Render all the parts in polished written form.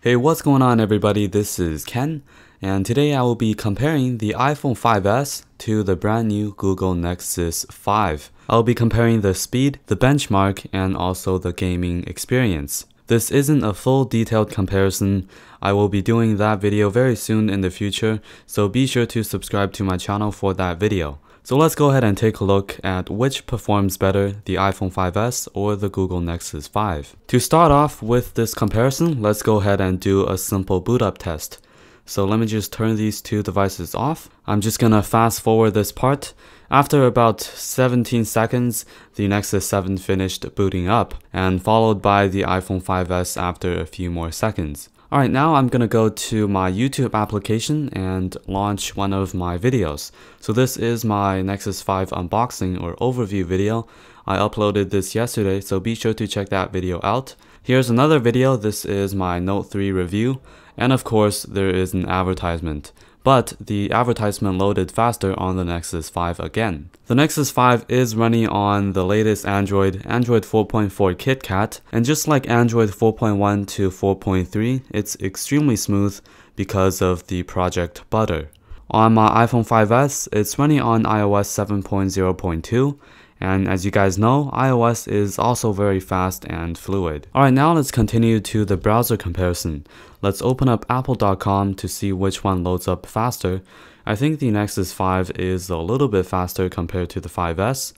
Hey, what's going on everybody? This is Ken, and today I will be comparing the iPhone 5S to the brand new Google Nexus 5. I'll be comparing the speed, the benchmark, and also the gaming experience. This isn't a full detailed comparison. I will be doing that video very soon in the future, so be sure to subscribe to my channel for that video. So let's go ahead and take a look at which performs better, the iPhone 5S or the Google Nexus 5. To start off with this comparison, let's go ahead and do a simple boot up test. So let me just turn these two devices off. I'm just gonna fast forward this part. After about 17 seconds, the Nexus 7 finished booting up, and followed by the iPhone 5S after a few more seconds. Alright, now I'm gonna go to my YouTube application and launch one of my videos. So this is my Nexus 5 unboxing or overview video. I uploaded this yesterday, so be sure to check that video out. Here's another video. This is my Note 3 review, and of course there is an advertisement. But the advertisement loaded faster on the Nexus 5 again. The Nexus 5 is running on the latest Android 4.4 KitKat, and just like Android 4.1 to 4.3, it's extremely smooth because of the Project Butter. On my iPhone 5S, it's running on iOS 7.0.2, and as you guys know, iOS is also very fast and fluid. Alright, now let's continue to the browser comparison. Let's open up apple.com to see which one loads up faster. I think the Nexus 5 is a little bit faster compared to the 5S.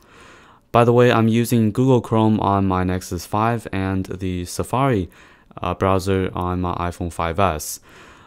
By the way, I'm using Google Chrome on my Nexus 5 and the Safari browser on my iPhone 5S.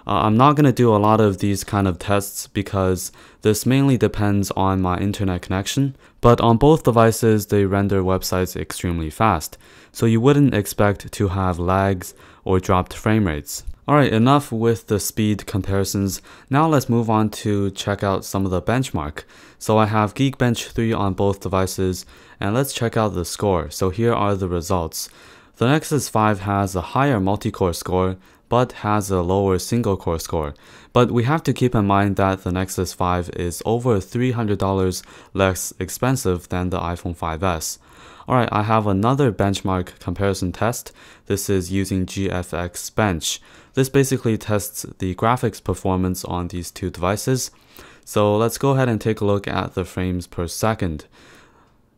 I'm not going to do a lot of these kind of tests because this mainly depends on my internet connection, but on both devices they render websites extremely fast, so you wouldn't expect to have lags or dropped frame rates. Alright, enough with the speed comparisons. Now let's move on to check out some of the benchmark. So I have Geekbench 3 on both devices, and let's check out the score. So here are the results. The Nexus 5 has a higher multi-core score, but has a lower single-core score. But we have to keep in mind that the Nexus 5 is over $300 less expensive than the iPhone 5S. Alright, I have another benchmark comparison test. This is using GFX Bench. This basically tests the graphics performance on these two devices. So let's go ahead and take a look at the frames per second.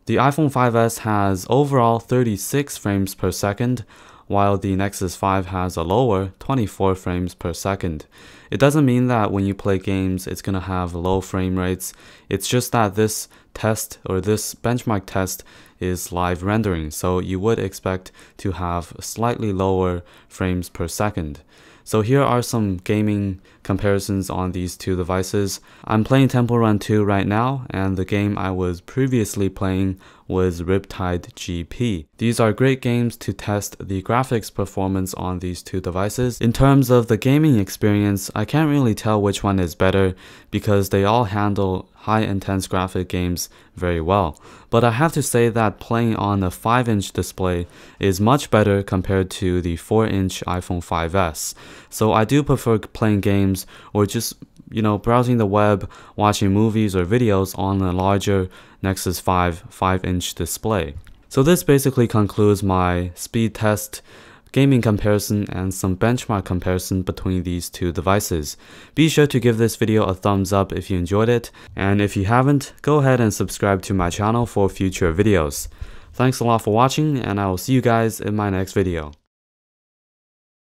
The iPhone 5S has overall 36 frames per second, while the Nexus 5 has a lower 24 frames per second. It doesn't mean that when you play games it's gonna have low frame rates. It's just that this test or this benchmark test is live rendering, so you would expect to have slightly lower frames per second. So here are some gaming comparisons on these two devices. I'm playing Temple Run 2 right now, and the game I was previously playing was Riptide GP. These are great games to test the graphics performance on these two devices. In terms of the gaming experience, I can't really tell which one is better because they all handle high intense graphic games very well. But I have to say that playing on a 5-inch display is much better compared to the 4-inch iPhone 5S. So I do prefer playing games or just browsing the web, watching movies or videos on a larger Nexus 5-inch display. So this basically concludes my speed test, gaming comparison, and some benchmark comparison between these two devices. Be sure to give this video a thumbs up if you enjoyed it, and if you haven't, go ahead and subscribe to my channel for future videos. Thanks a lot for watching, and I will see you guys in my next video.